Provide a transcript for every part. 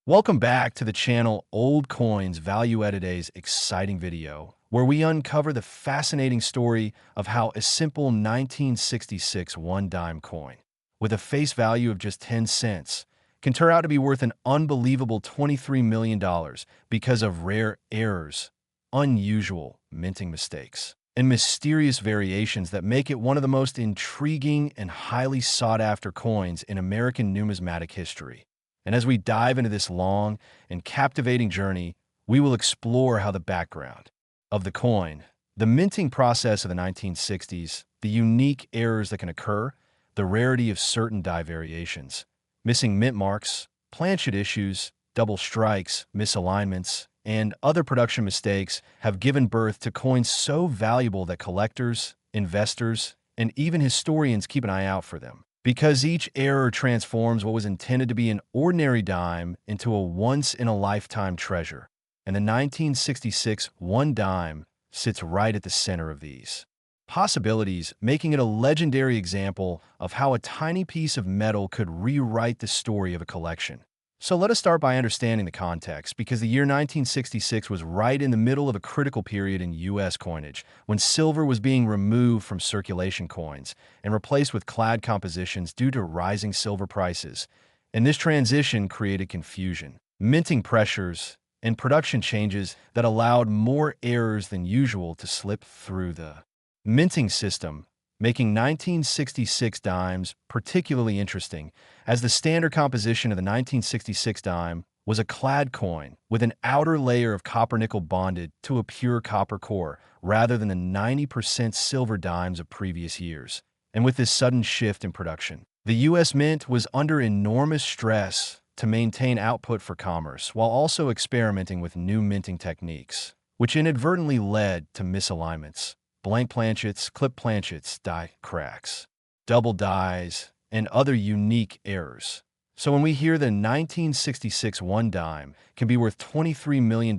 Welcome back to the channel Old Coins Value Edit's exciting video, where we uncover the fascinating story of how a simple 1966 one-dime coin, with a face value of just 10 cents, can turn out to be worth an unbelievable $23 million because of rare errors, unusual minting mistakes, and mysterious variations that make it one of the most intriguing and highly sought-after coins in American numismatic history. And as we dive into this long and captivating journey, we will explore how the background of the coin, the minting process of the 1960s, the unique errors that can occur, the rarity of certain die variations, missing mint marks, planchet issues, double strikes, misalignments, and other production mistakes have given birth to coins so valuable that collectors, investors, and even historians keep an eye out for them. Because each error transforms what was intended to be an ordinary dime into a once-in-a-lifetime treasure, and the 1966 one dime sits right at the center of these possibilities, making it a legendary example of how a tiny piece of metal could rewrite the story of a collection. So let us start by understanding the context, because the year 1966 was right in the middle of a critical period in U.S. coinage, when silver was being removed from circulation coins and replaced with clad compositions due to rising silver prices. And this transition created confusion, minting pressures, and production changes that allowed more errors than usual to slip through the minting system, making 1966 dimes particularly interesting, as the standard composition of the 1966 dime was a clad coin with an outer layer of copper-nickel bonded to a pure copper core, rather than the 90% silver dimes of previous years. And with this sudden shift in production, the U.S. Mint was under enormous stress to maintain output for commerce, while also experimenting with new minting techniques, which inadvertently led to misalignments, blank planchets, clip planchets, die cracks, double dies, and other unique errors. So when we hear the 1966 one dime can be worth $23 million,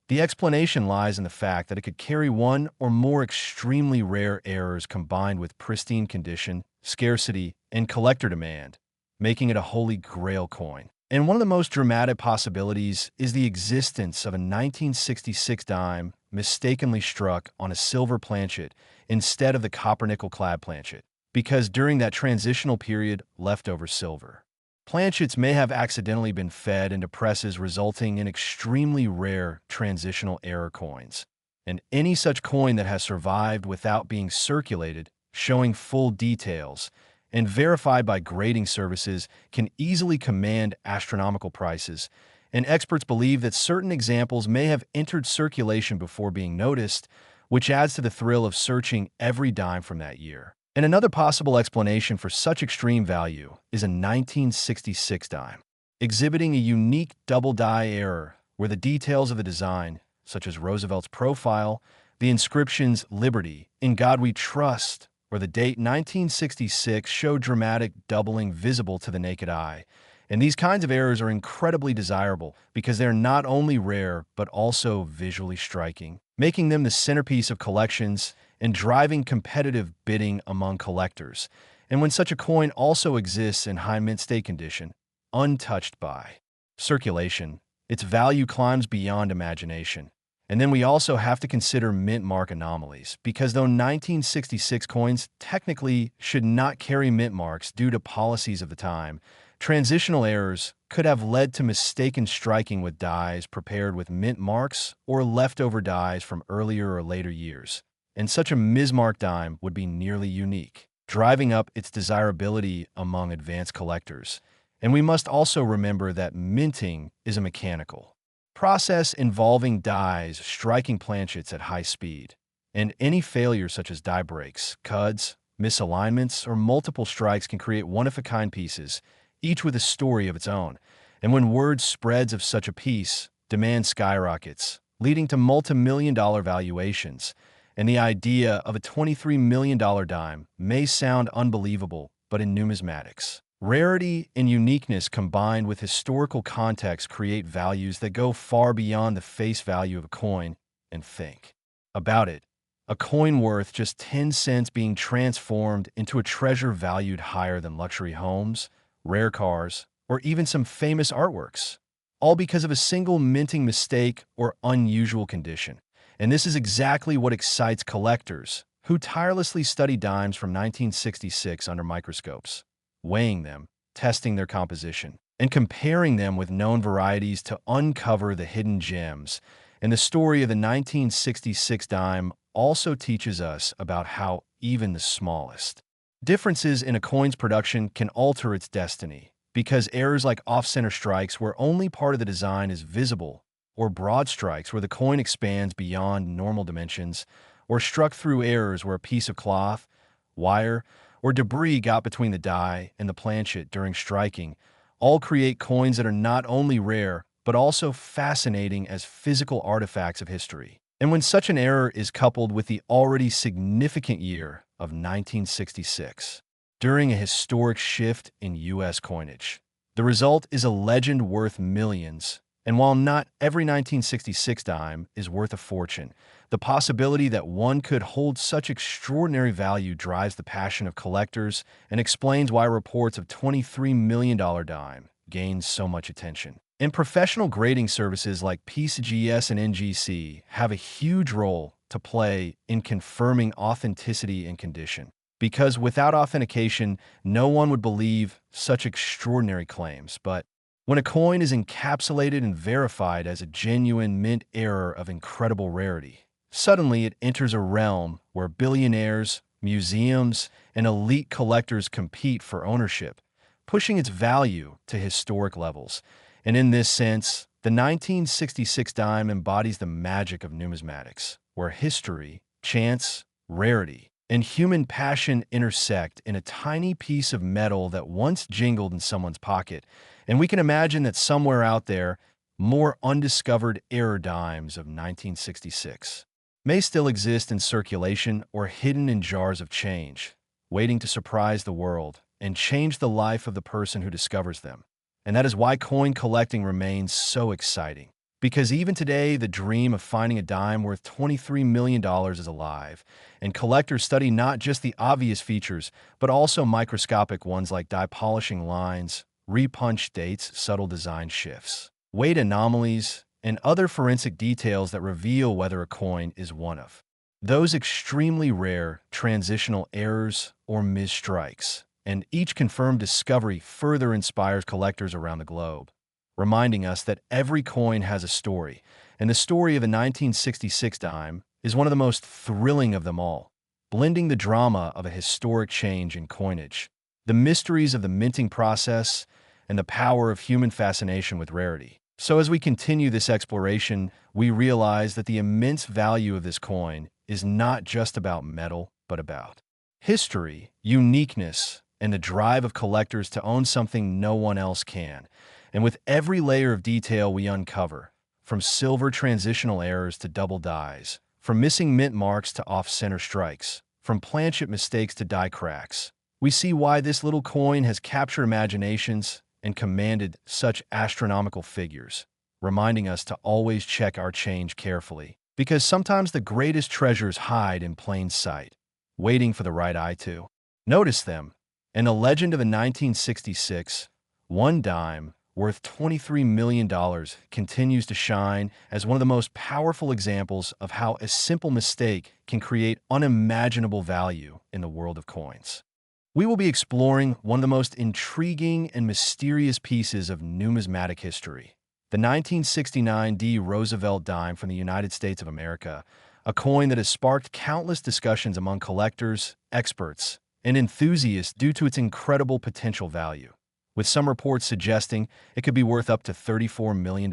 the explanation lies in the fact that it could carry one or more extremely rare errors combined with pristine condition, scarcity, and collector demand, making it a holy grail coin. And one of the most dramatic possibilities is the existence of a 1966 dime mistakenly struck on a silver planchet instead of the copper-nickel clad planchet, because during that transitional period, leftover silver planchets may have accidentally been fed into presses, resulting in extremely rare transitional error coins. And any such coin that has survived without being circulated, showing full details, and verified by grading services can easily command astronomical prices, and experts believe that certain examples may have entered circulation before being noticed, which adds to the thrill of searching every dime from that year. And another possible explanation for such extreme value is a 1966 dime, exhibiting a unique double die error where the details of the design, such as Roosevelt's profile, the inscriptions "Liberty," "In God We Trust," or the date 1966 show dramatic doubling visible to the naked eye. And these kinds of errors are incredibly desirable because they're not only rare but also visually striking, making them the centerpiece of collections and driving competitive bidding among collectors. And when such a coin also exists in high mint state condition, untouched by circulation, its value climbs beyond imagination. And then we also have to consider mint mark anomalies, because though 1966 coins technically should not carry mint marks due to policies of the time, transitional errors could have led to mistaken striking with dies prepared with mint marks or leftover dies from earlier or later years. And such a mismarked dime would be nearly unique, driving up its desirability among advanced collectors. And we must also remember that minting is a mechanical process involving dies striking planchets at high speed, and any failure such as die breaks, cuds, misalignments, or multiple strikes can create one-of-a-kind pieces, each with a story of its own. And when word spreads of such a piece, demand skyrockets, leading to multi-million-dollar valuations. And the idea of a $23 million dime may sound unbelievable, but in numismatics, rarity and uniqueness combined with historical context create values that go far beyond the face value of a coin. And think about it. A coin worth just 10 cents being transformed into a treasure valued higher than luxury homes, rare cars, or even some famous artworks. all because of a single minting mistake or unusual condition. And this is exactly what excites collectors, who tirelessly study dimes from 1966 under microscopes, weighing them, testing their composition, and comparing them with known varieties to uncover the hidden gems. And the story of the 1966 dime also teaches us about how even the smallest differences in a coin's production can alter its destiny, because errors like off-center strikes where only part of the design is visible, or broad strikes where the coin expands beyond normal dimensions, or struck through errors where a piece of cloth, wire, or debris got between the die and the planchet during striking, all create coins that are not only rare, but also fascinating as physical artifacts of history. And when such an error is coupled with the already significant year of 1966, during a historic shift in U.S. coinage, the result is a legend worth millions. And while not every 1966 dime is worth a fortune, the possibility that one could hold such extraordinary value drives the passion of collectors and explains why reports of $23 million dime gain so much attention. And professional grading services like PCGS and NGC have a huge role to play in confirming authenticity and condition, because without authentication, no one would believe such extraordinary claims. But when a coin is encapsulated and verified as a genuine mint error of incredible rarity, suddenly it enters a realm where billionaires, museums, and elite collectors compete for ownership, pushing its value to historic levels. And in this sense, the 1966 dime embodies the magic of numismatics, where history, chance, rarity, and human passion intersect in a tiny piece of metal that once jingled in someone's pocket. And we can imagine that somewhere out there, more undiscovered error dimes of 1966 may still exist in circulation or hidden in jars of change, waiting to surprise the world and change the life of the person who discovers them. And that is why coin collecting remains so exciting. Because even today, the dream of finding a dime worth $23 million is alive, and collectors study not just the obvious features, but also microscopic ones like die polishing lines, repunch dates, subtle design shifts, weight anomalies, and other forensic details that reveal whether a coin is one of those extremely rare transitional errors or misstrikes. And each confirmed discovery further inspires collectors around the globe, reminding us that every coin has a story, and the story of the 1966 dime is one of the most thrilling of them all, blending the drama of a historic change in coinage, the mysteries of the minting process, and the power of human fascination with rarity. So as we continue this exploration, we realize that the immense value of this coin is not just about metal, but about history, uniqueness, and the drive of collectors to own something no one else can. And with every layer of detail we uncover, from silver transitional errors to double dies, from missing mint marks to off-center strikes, from planchet mistakes to die cracks, we see why this little coin has captured imaginations and commanded such astronomical figures, reminding us to always check our change carefully, because sometimes the greatest treasures hide in plain sight, waiting for the right eye to notice them. And the legend of the 1966 one dime worth $23 million continues to shine as one of the most powerful examples of how a simple mistake can create unimaginable value in the world of coins. We will be exploring one of the most intriguing and mysterious pieces of numismatic history, the 1969 Roosevelt Dime from the United States of America, a coin that has sparked countless discussions among collectors, experts, and enthusiasts due to its incredible potential value, with some reports suggesting it could be worth up to $34 million,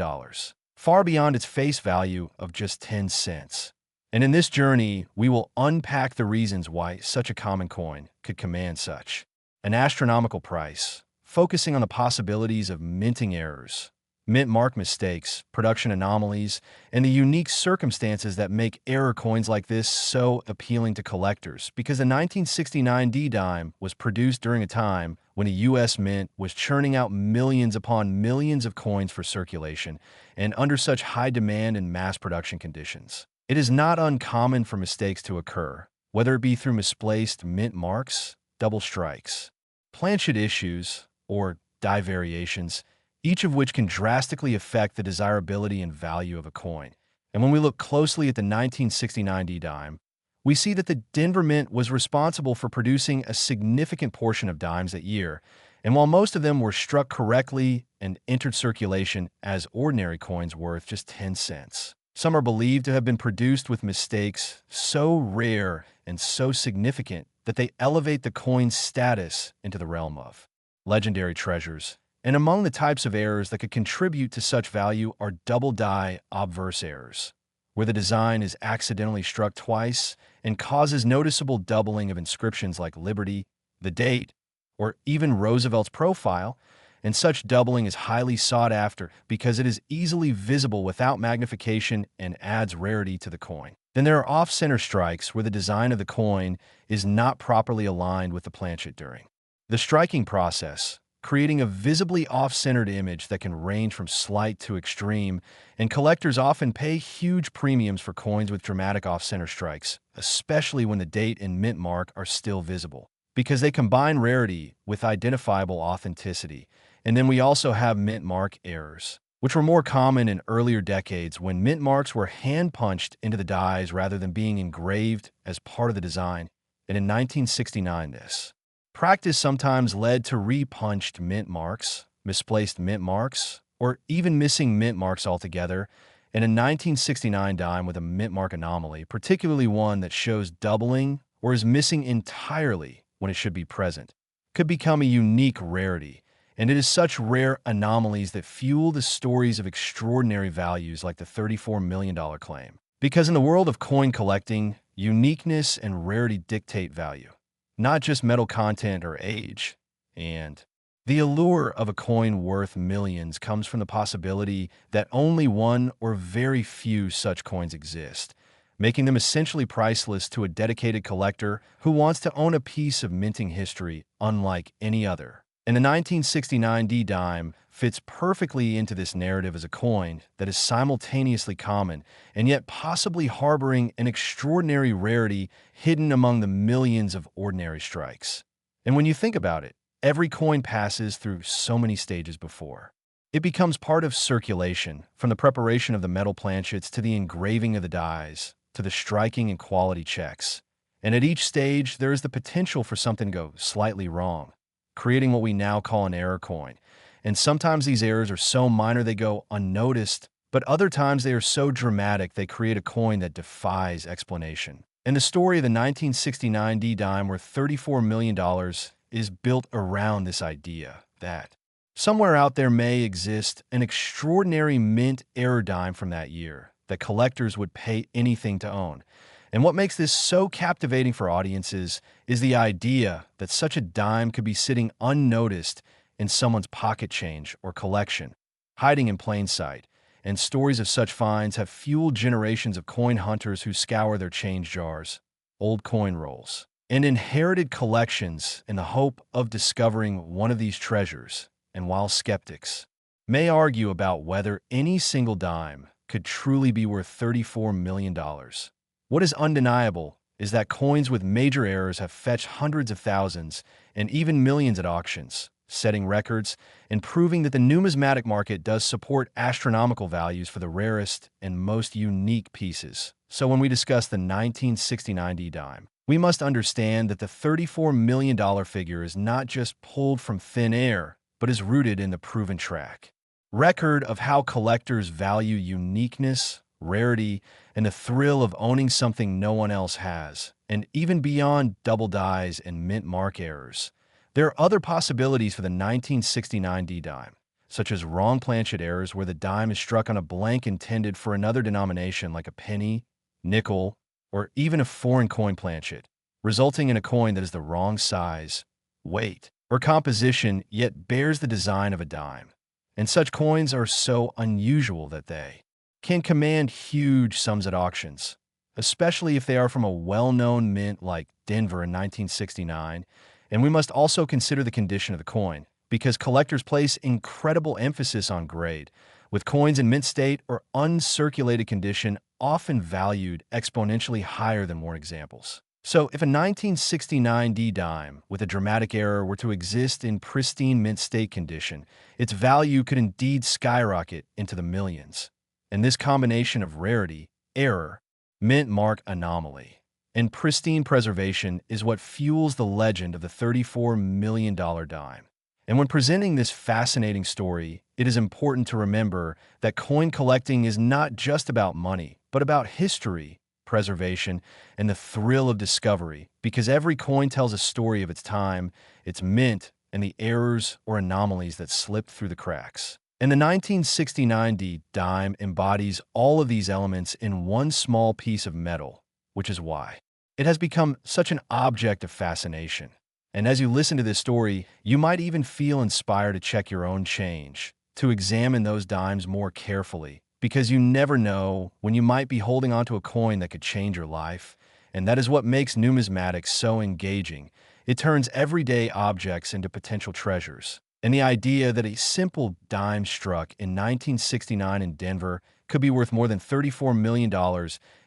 far beyond its face value of just 10 cents. And in this journey, we will unpack the reasons why such a common coin could command such an astronomical price, focusing on the possibilities of minting errors, mint mark mistakes, production anomalies, and the unique circumstances that make error coins like this so appealing to collectors, because the 1969 D-dime was produced during a time when the U.S. Mint was churning out millions upon millions of coins for circulation, and under such high demand and mass production conditions. It is not uncommon for mistakes to occur, whether it be through misplaced mint marks, double strikes, planchet issues, or die variations, each of which can drastically affect the desirability and value of a coin. And when we look closely at the 1969 D dime, we see that the Denver Mint was responsible for producing a significant portion of dimes that year, and while most of them were struck correctly and entered circulation as ordinary coins worth just 10 cents, some are believed to have been produced with mistakes so rare and so significant that they elevate the coin's status into the realm of legendary treasures. And among the types of errors that could contribute to such value are double die obverse errors, where the design is accidentally struck twice and causes noticeable doubling of inscriptions like Liberty, the date, or even Roosevelt's profile, and such doubling is highly sought after because it is easily visible without magnification and adds rarity to the coin. Then there are off-center strikes where the design of the coin is not properly aligned with the planchet during the striking process, creating a visibly off-centered image that can range from slight to extreme, and collectors often pay huge premiums for coins with dramatic off-center strikes, especially when the date and mint mark are still visible, because they combine rarity with identifiable authenticity. And then we also have mint mark errors, which were more common in earlier decades when mint marks were hand-punched into the dies rather than being engraved as part of the design. And in 1969, this practice sometimes led to repunched mint marks, misplaced mint marks, or even missing mint marks altogether. And a 1969 dime with a mint mark anomaly, particularly one that shows doubling or is missing entirely when it should be present, could become a unique rarity. And it is such rare anomalies that fuel the stories of extraordinary values like the $34 million claim. Because in the world of coin collecting, uniqueness and rarity dictate value, not just metal content or age. And the allure of a coin worth millions comes from the possibility that only one or very few such coins exist, making them essentially priceless to a dedicated collector who wants to own a piece of minting history unlike any other. And the 1969 D dime fits perfectly into this narrative as a coin that is simultaneously common and yet possibly harboring an extraordinary rarity hidden among the millions of ordinary strikes. And when you think about it, every coin passes through so many stages before it becomes part of circulation, from the preparation of the metal planchets to the engraving of the dies, to the striking and quality checks. And at each stage, there is the potential for something to go slightly wrong, creating what we now call an error coin. And sometimes these errors are so minor they go unnoticed, but other times they are so dramatic they create a coin that defies explanation. And the story of the 1969 D dime worth $34 million is built around this idea that somewhere out there may exist an extraordinary mint error dime from that year that collectors would pay anything to own. And what makes this so captivating for audiences is the idea that such a dime could be sitting unnoticed in someone's pocket change or collection, hiding in plain sight. And stories of such finds have fueled generations of coin hunters who scour their change jars, old coin rolls, and inherited collections in the hope of discovering one of these treasures. And while skeptics may argue about whether any single dime could truly be worth $34 million, what is undeniable is that coins with major errors have fetched hundreds of thousands and even millions at auctions, setting records and proving that the numismatic market does support astronomical values for the rarest and most unique pieces. So when we discuss the 1969 D dime, we must understand that the $34 million figure is not just pulled from thin air, but is rooted in the proven track record of how collectors value uniqueness, rarity, and the thrill of owning something no one else has. And even beyond double dies and mint mark errors, there are other possibilities for the 1969 D dime, such as wrong planchet errors where the dime is struck on a blank intended for another denomination like a penny, nickel, or even a foreign coin planchet, resulting in a coin that is the wrong size, weight, or composition yet bears the design of a dime. And such coins are so unusual that they can command huge sums at auctions, especially if they are from a well-known mint like Denver in 1969. And we must also consider the condition of the coin, because collectors place incredible emphasis on grade, with coins in mint state or uncirculated condition often valued exponentially higher than more examples. So, if a 1969 D dime with a dramatic error were to exist in pristine mint state condition, its value could indeed skyrocket into the millions. And this combination of rarity, error, mint mark anomaly, and pristine preservation is what fuels the legend of the $34 million dime. And when presenting this fascinating story, it is important to remember that coin collecting is not just about money, but about history, preservation, and the thrill of discovery, because every coin tells a story of its time, its mint, and the errors or anomalies that slipped through the cracks. And the 1969 dime embodies all of these elements in one small piece of metal, which is why it has become such an object of fascination. And as you listen to this story, you might even feel inspired to check your own change, to examine those dimes more carefully, because you never know when you might be holding onto a coin that could change your life. And that is what makes numismatics so engaging. It turns everyday objects into potential treasures. And the idea that a simple dime struck in 1969 in Denver could be worth more than $34 million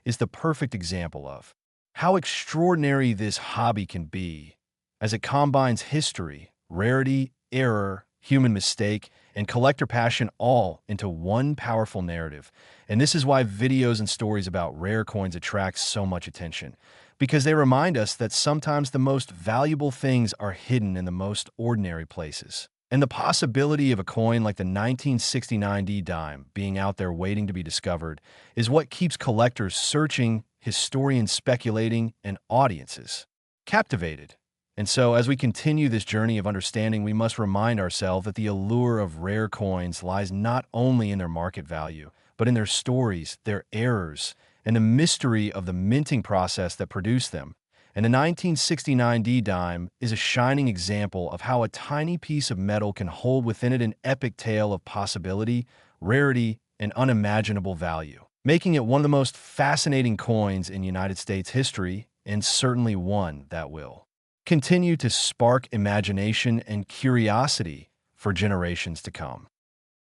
is the perfect example of how extraordinary this hobby can be, as it combines history, rarity, error, human mistake, and collector passion all into one powerful narrative. And this is why videos and stories about rare coins attract so much attention, because they remind us that sometimes the most valuable things are hidden in the most ordinary places. And the possibility of a coin like the 1969 D dime being out there waiting to be discovered is what keeps collectors searching, historians speculating, and audiences captivated. And so, as we continue this journey of understanding, we must remind ourselves that the allure of rare coins lies not only in their market value, but in their stories, their errors, and the mystery of the minting process that produced them. And the 1969 D dime is a shining example of how a tiny piece of metal can hold within it an epic tale of possibility, rarity, and unimaginable value, making it one of the most fascinating coins in United States history, and certainly one that will continue to spark imagination and curiosity for generations to come.